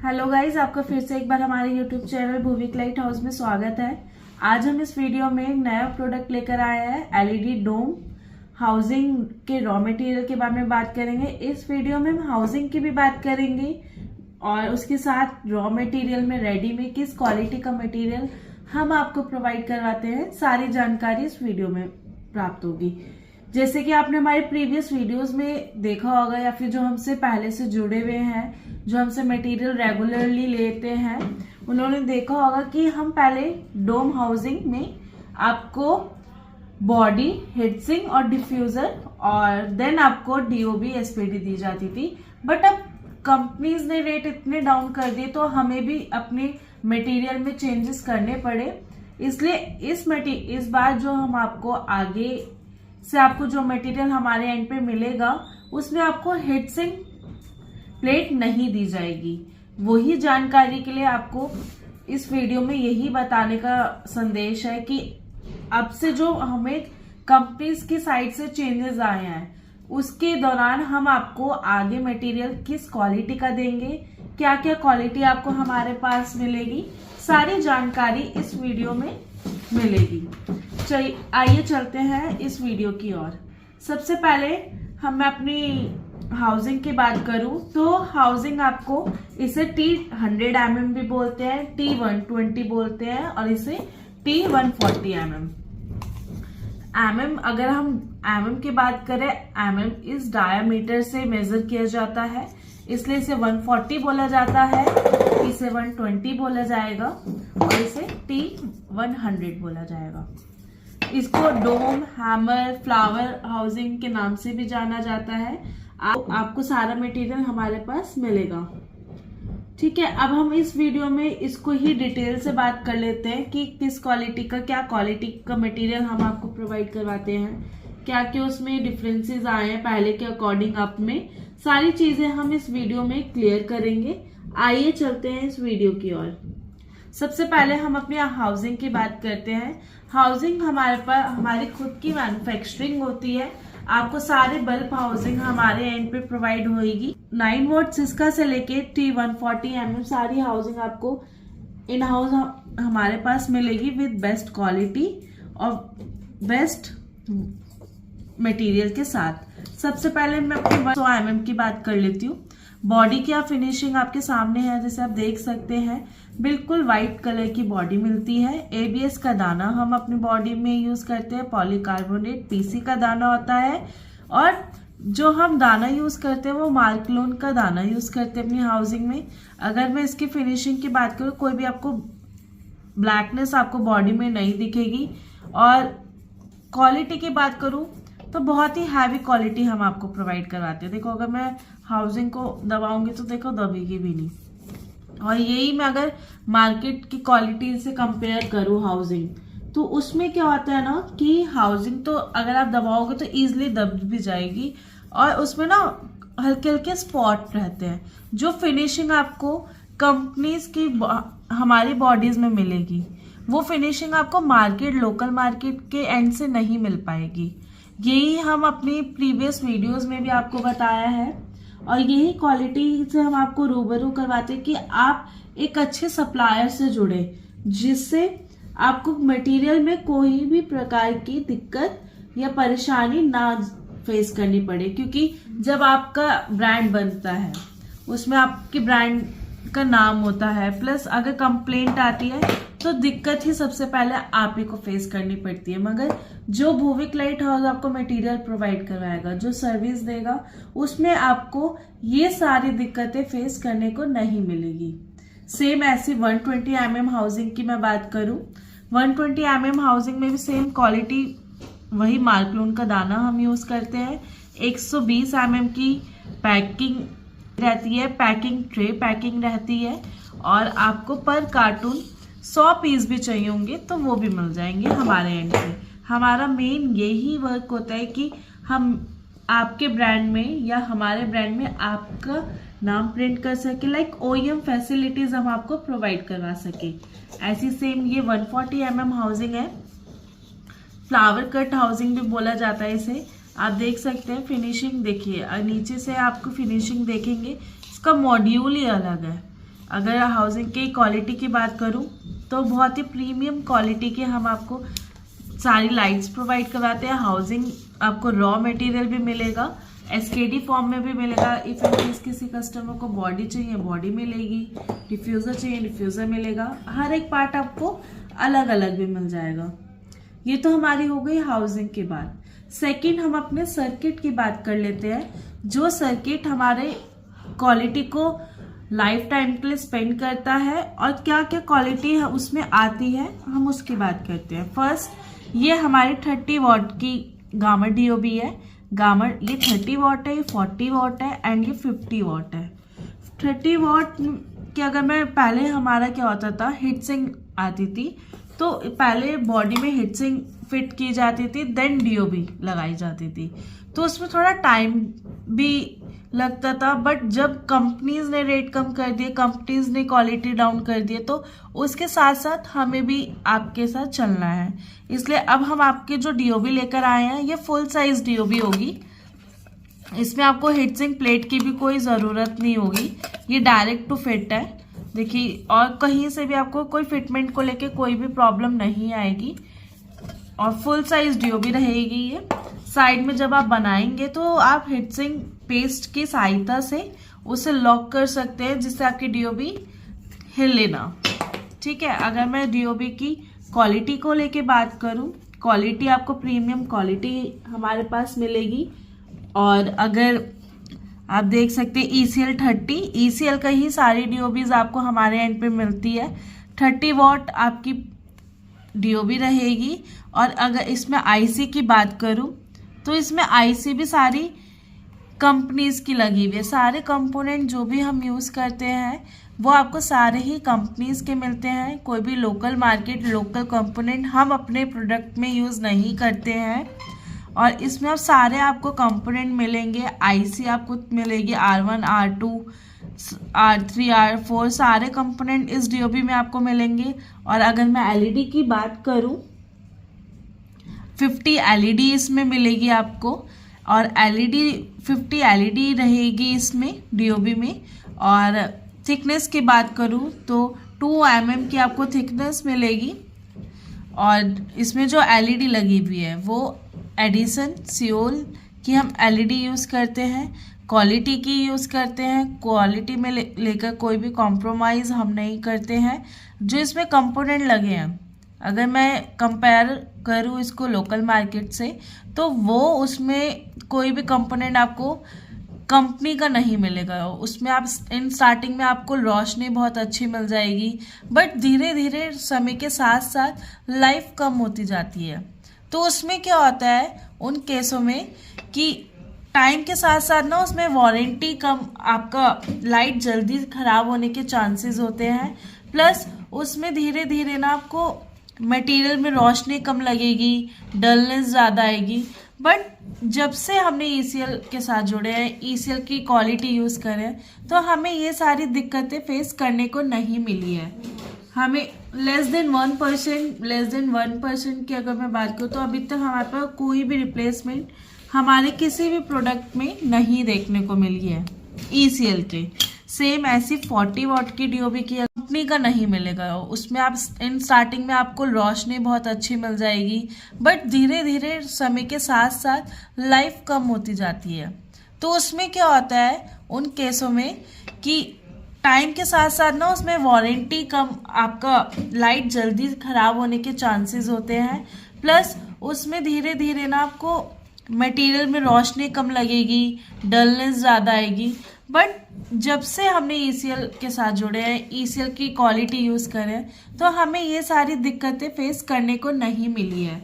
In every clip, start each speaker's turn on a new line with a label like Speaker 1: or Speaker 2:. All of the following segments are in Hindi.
Speaker 1: हेलो गाइज, आपका फिर से एक बार हमारे यूट्यूब चैनल भूविक लाइट हाउस में स्वागत है। आज हम इस वीडियो में एक नया प्रोडक्ट लेकर आए हैं। एलईडी डोम हाउसिंग के रॉ मटेरियल के बारे में बात करेंगे। इस वीडियो में हम हाउसिंग की भी बात करेंगे और उसके साथ रॉ मटेरियल में रेडी में किस क्वालिटी का मटेरियल हम आपको प्रोवाइड करवाते हैं, सारी जानकारी इस वीडियो में प्राप्त होगी। जैसे कि आपने हमारे प्रीवियस वीडियोस में देखा होगा या फिर जो हमसे पहले से जुड़े हुए हैं, जो हमसे मटेरियल रेगुलरली लेते हैं, उन्होंने देखा होगा कि हम पहले डोम हाउसिंग में आपको बॉडी, हीटसिंक और डिफ्यूजर और देन आपको डीओबी एसपीडी दी जाती थी। बट अब कंपनीज ने रेट इतने डाउन कर दिए तो हमें भी अपने मटेरियल में चेंजेस करने पड़े। इसलिए इस बार जो हम आपको आगे से आपको जो मटेरियल हमारे एंड पे मिलेगा उसमें आपको हीटसिंक प्लेट नहीं दी जाएगी। वही जानकारी के लिए आपको इस वीडियो में यही बताने का संदेश है कि अब से जो हमें कंपनीज की साइड से चेंजेस आए हैं उसके दौरान हम आपको आगे मटेरियल किस क्वालिटी का देंगे, क्या क्या क्वालिटी आपको हमारे पास मिलेगी, सारी जानकारी इस वीडियो में मिलेगी। चलिए आइए चलते हैं इस वीडियो की ओर। सबसे पहले मैं अपनी हाउसिंग की बात करूं तो हाउसिंग आपको इसे T100 भी बोलते हैं, T120 बोलते हैं और इसे T140 अगर हम mm की बात करें, mm इस डायामीटर से मेजर किया जाता है, इसलिए इसे 140 बोला जाता है, इसे 120 बोला जाएगा और इसे T100 बोला जाएगा। इसको डोम, हैमर, फ्लावर हाउसिंग के नाम से भी जाना जाता है। आपको सारा मटेरियल हमारे पास मिलेगा। ठीक है, अब हम इस वीडियो में इसको ही डिटेल से बात कर लेते हैं कि किस क्वालिटी का, क्या क्वालिटी का मटेरियल हम आपको प्रोवाइड करवाते हैं, क्या क्या उसमें डिफरेंसेस आए हैं पहले के अकॉर्डिंग अप में, सारी चीजें हम इस वीडियो में क्लियर करेंगे। आइए चलते हैं इस वीडियो की ओर। सबसे पहले हम अपनी हाउसिंग की बात करते हैं। हाउसिंग हमारे पास हमारी खुद की मैन्युफैक्चरिंग होती है। आपको सारे बल्ब हाउसिंग हमारे एंड पे प्रोवाइड होगी। 9 वोल्ट सिस्का से लेके T140 सारी हाउसिंग आपको इन हाउस हमारे पास मिलेगी विद बेस्ट क्वालिटी और बेस्ट मटेरियल के साथ। सबसे पहले मैं अपनी 100 की बात कर लेती हूँ। बॉडी की फिनिशिंग आपके सामने है, जैसे आप देख सकते हैं, बिल्कुल व्हाइट कलर की बॉडी मिलती है। एबीएस का दाना हम अपनी बॉडी में यूज करते हैं, पॉलीकार्बोनेट पीसी का दाना होता है और जो हम दाना यूज करते हैं वो मार्कलोन का दाना यूज करते हैं अपनी हाउसिंग में। अगर मैं इसकी फिनिशिंग की बात करूँ, कोई भी आपको ब्लैकनेस आपको बॉडी में नहीं दिखेगी। और क्वालिटी की बात करूँ तो बहुत ही हैवी क्वालिटी हम आपको प्रोवाइड करवाते हैं। देखो, अगर मैं हाउसिंग को दबाऊंगी तो देखो दबेगी भी नहीं। और यही मैं अगर मार्केट की क्वालिटी से कंपेयर करूँ हाउसिंग, तो उसमें क्या होता है ना कि हाउसिंग तो अगर आप दबाओगे तो इजीली दब भी जाएगी और उसमें ना हल्के हल्के स्पॉट रहते हैं। जो फिनिशिंग आपको कंपनीज की हमारी बॉडीज में मिलेगी वो फिनिशिंग आपको लोकल मार्केट के एंड से नहीं मिल पाएगी। यही हम अपनी प्रीवियस वीडियोस में भी आपको बताया है और यही क्वालिटी से हम आपको रूबरू करवाते हैं कि आप एक अच्छे सप्लायर से जुड़े, जिससे आपको मटेरियल में कोई भी प्रकार की दिक्कत या परेशानी ना फेस करनी पड़े। क्योंकि जब आपका ब्रांड बनता है उसमें आपके ब्रांड का नाम होता है, प्लस अगर कंप्लेंट आती है तो दिक्कत ही सबसे पहले आप ही को फेस करनी पड़ती है। मगर जो भूविक लाइट हाउस आपको मटेरियल प्रोवाइड करवाएगा, जो सर्विस देगा, उसमें आपको ये सारी दिक्कतें फेस करने को नहीं मिलेगी। सेम ऐसी 120 हाउसिंग की मैं बात करूं, 120 हाउसिंग में भी सेम क्वालिटी, वही मार्कलोन का दाना हम यूज करते हैं। 120 की पैकिंग रहती है, पैकिंग ट्रे पैकिंग रहती है और आपको पर कार्टून 100 पीस भी चाहिए होंगे तो वो भी मिल जाएंगे हमारे एंड से। हमारा मेन यही वर्क होता है कि हम आपके ब्रांड में या हमारे ब्रांड में आपका नाम प्रिंट कर सके, लाइक OEM फैसिलिटीज हम आपको प्रोवाइड करवा सके। ऐसी सेम ये 140 हाउसिंग है, फ्लावर कट हाउसिंग भी बोला जाता है इसे। आप देख सकते हैं फिनिशिंग, देखिए नीचे से आपको फिनिशिंग देखेंगे, इसका मॉड्यूल ही अलग है। अगर हाउसिंग की क्वालिटी की बात करूं तो बहुत ही प्रीमियम क्वालिटी के हम आपको सारी लाइट्स प्रोवाइड करवाते हैं। हाउसिंग आपको रॉ मटेरियल भी मिलेगा, एसकेडी फॉर्म में भी मिलेगा। इफ इन केस किसी कस्टमर को बॉडी चाहिए बॉडी मिलेगी, डिफ्यूज़र चाहिए डिफ्यूज़र मिलेगा, हर एक पार्ट आपको अलग अलग भी मिल जाएगा। ये तो हमारी हो गई हाउसिंग की बात। सेकंड हम अपने सर्किट की बात कर लेते हैं, जो सर्किट हमारे क्वालिटी को लाइफ टाइम के लिए स्पेंड करता है और क्या क्या क्वालिटी उसमें आती है हम उसकी बात करते हैं। फर्स्ट ये हमारी 30 वॉट की गामर डीओबी है। गामर ये 30 वॉट है, ये 40 वॉट है एंड ये 50 वॉट है। 30 वॉट की अगर मैं पहले हमारा क्या होता था, हीट सिंक आती थी, तो पहले बॉडी में हीट सिंक फिट की जाती थी, देन डीओबी लगाई जाती थी, तो उसमें थोड़ा टाइम भी लगता था। बट जब कंपनीज ने रेट कम कर दिए, कंपनीज ने क्वालिटी डाउन कर दिए, तो उसके साथ साथ हमें भी आपके साथ चलना है। इसलिए अब हम आपके जो डीओबी लेकर आए हैं ये फुल साइज डीओबी होगी। इसमें आपको हीट सिंक प्लेट की भी कोई ज़रूरत नहीं होगी, ये डायरेक्ट टू फिट है। देखिए, और कहीं से भी आपको कोई फिटमेंट को लेके कोई भी प्रॉब्लम नहीं आएगी और फुल साइज डीओबी रहेगी ये। साइड में जब आप बनाएंगे तो आप हीट सिंक पेस्ट की सहायता से उसे लॉक कर सकते हैं, जिससे आपकी डीओबी हिले ना। ठीक है, अगर मैं डीओबी की क्वालिटी को लेके बात करूं, क्वालिटी आपको प्रीमियम क्वालिटी हमारे पास मिलेगी। और अगर आप देख सकते हैं ECL 30, ECL का ही सारी डीओबीज आपको हमारे एंड पे मिलती है। 30 वॉट आपकी डीओबी रहेगी। और अगर इसमें आईसी की बात करूं तो इसमें आईसी भी सारी कंपनीज की लगी हुई है। सारे कंपोनेंट जो भी हम यूज़ करते हैं वो आपको सारे ही कंपनीज के मिलते हैं। कोई भी लोकल मार्केट लोकल कंपोनेंट हम अपने प्रोडक्ट में यूज़ नहीं करते हैं। और इसमें अब सारे आपको कंपोनेंट मिलेंगे। आईसी आपको मिलेगी R1, R2, R3, R4, सारे कंपोनेंट इस डीओबी में आपको मिलेंगे। और अगर मैं एलईडी की बात करूं, 50 एलईडी इसमें मिलेगी आपको। और एलईडी 50 एलईडी रहेगी इसमें डीओबी में। और थिकनेस की बात करूं तो 2 mm की आपको थिकनेस मिलेगी। और इसमें जो एलईडी लगी हुई है वो एडिसन सियोल की हम एलईडी यूज़ करते हैं, क्वालिटी की यूज़ करते हैं। क्वालिटी में लेकर कोई भी कॉम्प्रोमाइज़ हम नहीं करते हैं। जो इसमें कंपोनेंट लगे हैं, अगर मैं कंपेयर करूँ इसको लोकल मार्केट से, तो वो उसमें कोई भी कंपोनेंट आपको कंपनी का नहीं मिलेगा। उसमें आप इन स्टार्टिंग में आपको रोशनी बहुत अच्छी मिल जाएगी, बट धीरे धीरे समय के साथ साथ लाइफ कम होती जाती है। तो उसमें क्या होता है उन केसों में कि टाइम के साथ साथ ना उसमें वारंटी कम, आपका लाइट जल्दी ख़राब होने के चांसेस होते हैं। प्लस उसमें धीरे धीरे ना आपको मटेरियल में रोशनी कम लगेगी, डलनेस ज़्यादा आएगी। बट जब से हमने ECL के साथ जुड़े हैं, ECL की क्वालिटी यूज़ करें, तो हमें ये सारी दिक्कतें फेस करने को नहीं मिली है। हमें लेस देन 1% की अगर मैं बात करूँ तो अभी तक हमारे पास कोई भी रिप्लेसमेंट हमारे किसी भी प्रोडक्ट में नहीं देखने को मिली है ECL के। सेम ऐसी 40 वॉट की डीओबी की कंपनी का नहीं मिलेगा। उसमें आप इन स्टार्टिंग में आपको रोशनी बहुत अच्छी मिल जाएगी, बट धीरे धीरे समय के साथ साथ लाइफ कम होती जाती है। तो उसमें क्या होता है उन केसों में कि टाइम के साथ साथ ना उसमें वारंटी कम, आपका लाइट जल्दी ख़राब होने के चांसेस होते हैं। प्लस उसमें धीरे धीरे ना आपको मटेरियल में रोशनी कम लगेगी, डलनेस ज़्यादा आएगी। बट जब से हमने ECL के साथ जुड़े हैं, ECL की क्वालिटी यूज़ करें, तो हमें ये सारी दिक्कतें फेस करने को नहीं मिली है।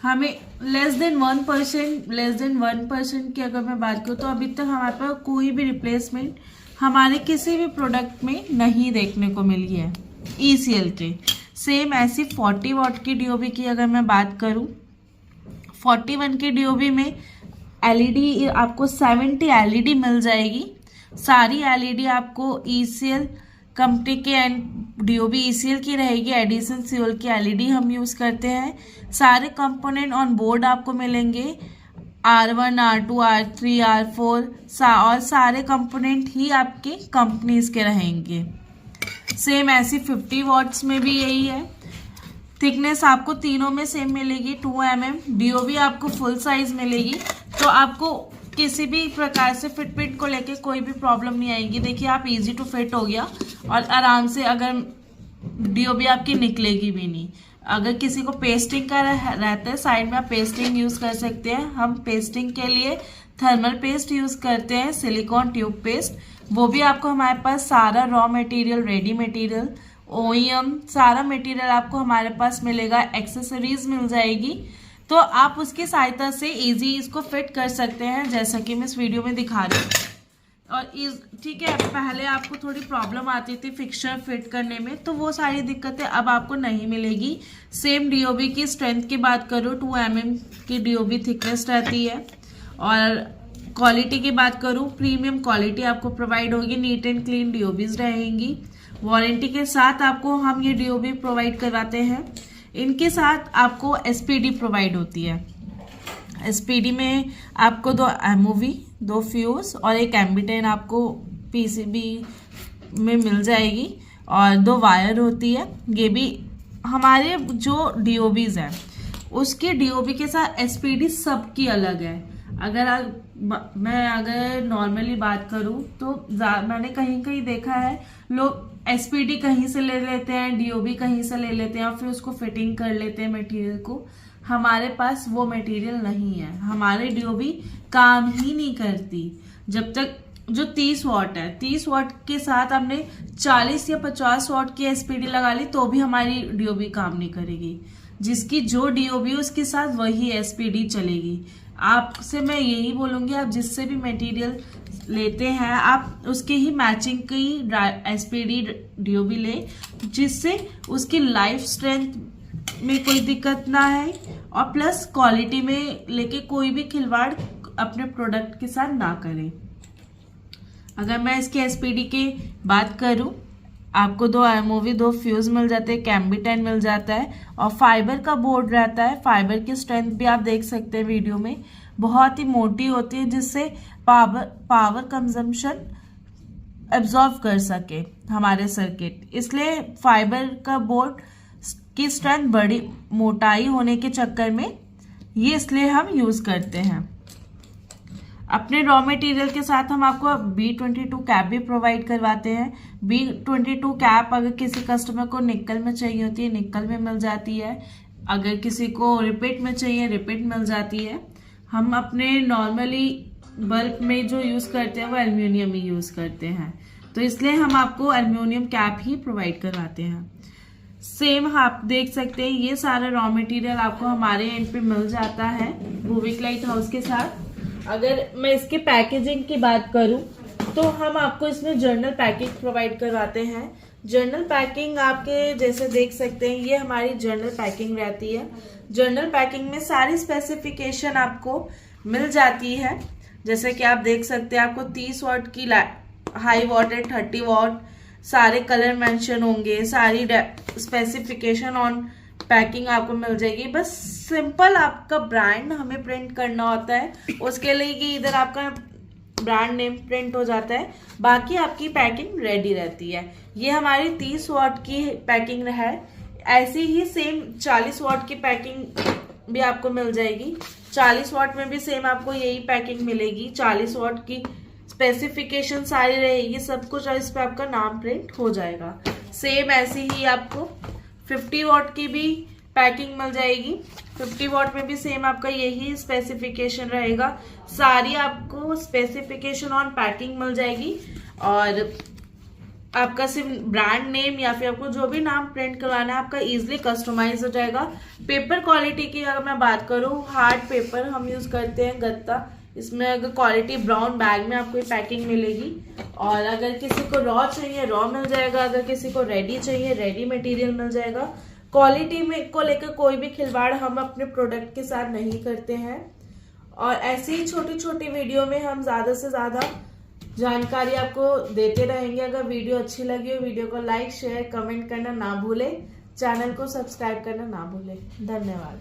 Speaker 1: हमें लेस देन 1% की अगर मैं बात करूँ तो अभी तक हमारे पास कोई भी रिप्लेसमेंट हमारे किसी भी प्रोडक्ट में नहीं देखने को मिली है ECL के। सेम ऐसी 40 वॉट की डीओबी की अगर मैं बात करूँ, 41 की डीओबी में एलईडी आपको 70 एलईडी मिल जाएगी। सारी एलईडी आपको ECL कंपनी के एंड डीओबी ECL की रहेगी। एडिसन सियोल की एलईडी हम यूज़ करते हैं। सारे कंपोनेंट ऑन बोर्ड आपको मिलेंगे, R1, R2, R3, R4 और सारे कंपोनेंट ही आपके कंपनीज के रहेंगे। सेम ऐसी 50 वॉट्स में भी यही है। थिकनेस आपको तीनों में सेम मिलेगी 2 mm। DOB आपको फुल साइज मिलेगी, तो आपको किसी भी प्रकार से फिटमेंट को लेके कोई भी प्रॉब्लम नहीं आएगी। देखिए आप इजी टू फिट हो गया और आराम से, अगर DOB आपकी निकलेगी भी नहीं। अगर किसी को पेस्टिंग का रहता है साइड में, आप पेस्टिंग यूज कर सकते हैं। हम पेस्टिंग के लिए थर्मल पेस्ट यूज करते हैं, सिलिकॉन ट्यूब पेस्ट। वो भी आपको हमारे पास सारा raw material, ready material, OEM सारा मटेरियल आपको हमारे पास मिलेगा। एक्सेसरीज मिल जाएगी, तो आप उसकी सहायता से इजी इसको फिट कर सकते हैं, जैसा कि मैं इस वीडियो में दिखा रही हूँ। और ठीक है, पहले आपको थोड़ी प्रॉब्लम आती थी फिक्सचर फिट करने में, तो वो सारी दिक्कतें अब आपको नहीं मिलेगी। सेम DOB की स्ट्रेंथ की बात करूँ, 2 mm की DOB थिकनेस रहती है। और क्वालिटी की बात करूँ, प्रीमियम क्वालिटी आपको प्रोवाइड होगी, नीट एंड क्लीन DOBs रहेंगी। वारंटी के साथ आपको हम ये DOB प्रोवाइड करवाते हैं। इनके साथ आपको SPD प्रोवाइड होती है। SPD में आपको 2 MOV, 2 फ्यूज और 1 एम्बिटेन आपको PCB में मिल जाएगी, और 2 वायर होती है। ये भी हमारे जो DOBs हैं उसके DOB के साथ SPD सबकी अलग है। मैं अगर नॉर्मली बात करूं तो मैंने कहीं कहीं देखा है लोग SPD कहीं से ले लेते हैं, DOB कहीं से ले लेते हैं और फिर उसको फिटिंग कर लेते हैं मटेरियल को। हमारे पास वो मटेरियल नहीं है, हमारे DOB काम ही नहीं करती। जब तक जो 30 वॉट है, 30 वॉट के साथ हमने 40 या 50 वॉट की SPD लगा ली तो भी हमारी DOB काम नहीं करेगी। जिसकी जो DOB उसके साथ वही SPD चलेगी। आपसे मैं यही बोलूँगी, आप जिससे भी मटेरियल लेते हैं आप उसके ही मैचिंग की SPD DOB ले, जिससे उसकी लाइफ स्ट्रेंथ में कोई दिक्कत ना है और प्लस क्वालिटी में लेके कोई भी खिलवाड़ अपने प्रोडक्ट के साथ ना करें। अगर मैं इसके SPD की बात करूं, आपको 2 MOV, 2 फ्यूज मिल जाते हैं, कैम्बिटेन मिल जाता है और फाइबर का बोर्ड रहता है। फाइबर की स्ट्रेंथ भी आप देख सकते हैं वीडियो में, बहुत ही मोटी होती है, जिससे पावर कंजम्पशन एब्जॉर्व कर सके हमारे सर्किट। इसलिए फाइबर का बोर्ड की स्ट्रेंथ बड़ी मोटाई होने के चक्कर में ये इसलिए हम यूज करते हैं। अपने रॉ मटेरियल के साथ हम आपको B22 कैप भी प्रोवाइड करवाते हैं। B22 कैप अगर किसी कस्टमर को निकल में चाहिए होती है, निकल में मिल जाती है। अगर किसी को रिपीट में चाहिए, रिपीट मिल जाती है। हम अपने नॉर्मली बल्ब में जो यूज़ करते हैं वो एल्यूमिनियम ही यूज़ करते हैं, तो इसलिए हम आपको एल्यूमिनियम कैप ही प्रोवाइड करवाते हैं। सेम आप देख सकते हैं, ये सारा रॉ मटेरियल आपको हमारे एंड पे मिल जाता है रूबिक लाइट हाउस के साथ। अगर मैं इसके पैकेजिंग की बात करूं तो हम आपको इसमें जर्नल पैकिंग प्रोवाइड करवाते हैं। जर्नल पैकिंग आपके जैसे देख सकते हैं, ये हमारी जर्नल पैकिंग रहती है। जर्नल पैकिंग में सारी स्पेसिफिकेशन आपको मिल जाती है। जैसे कि आप देख सकते हैं, आपको 30 वॉट की हाई वॉट है, 30 वॉट, सारे कलर मेंशन होंगे, सारी स्पेसिफिकेशन ऑन पैकिंग आपको मिल जाएगी। बस सिंपल आपका ब्रांड हमें प्रिंट करना होता है, उसके लिए कि इधर आपका ब्रांड नेम प्रिंट हो जाता है, बाकी आपकी पैकिंग रेडी रहती है। ये हमारी 30 वॉट की पैकिंग है। ऐसी ही सेम 40 वॉट की पैकिंग भी आपको मिल जाएगी। 40 वॉट में भी सेम आपको यही पैकिंग मिलेगी। 40 वॉट की स्पेसिफिकेशन सारी रहेगी, सब कुछ, और इस पे आपका नाम प्रिंट हो जाएगा। सेम ऐसी ही आपको 50 वॉट की भी पैकिंग मिल जाएगी। 50 वॉट में भी सेम आपका यही स्पेसिफिकेशन रहेगा। सारी आपको स्पेसिफिकेशन ऑन पैकिंग मिल जाएगी और आपका सिर्फ ब्रांड नेम या फिर आपको जो भी नाम प्रिंट करवाना है आपका इजीली कस्टमाइज हो जाएगा। पेपर क्वालिटी की अगर मैं बात करूँ, हार्ड पेपर हम यूज करते हैं, गत्ता। इसमें अगर क्वालिटी ब्राउन बैग में आपको पैकिंग मिलेगी। और अगर किसी को रॉ चाहिए, रॉ मिल जाएगा। अगर किसी को रेडी चाहिए, रेडी मटेरियल मिल जाएगा। क्वालिटी में को लेकर कोई भी खिलवाड़ हम अपने प्रोडक्ट के साथ नहीं करते हैं। और ऐसी ही छोटी छोटी वीडियो में हम ज़्यादा से ज़्यादा जानकारी आपको देते रहेंगे। अगर वीडियो अच्छी लगी हो, वीडियो को लाइक, शेयर, कमेंट करना ना भूलें। चैनल को सब्सक्राइब करना ना भूलें। धन्यवाद।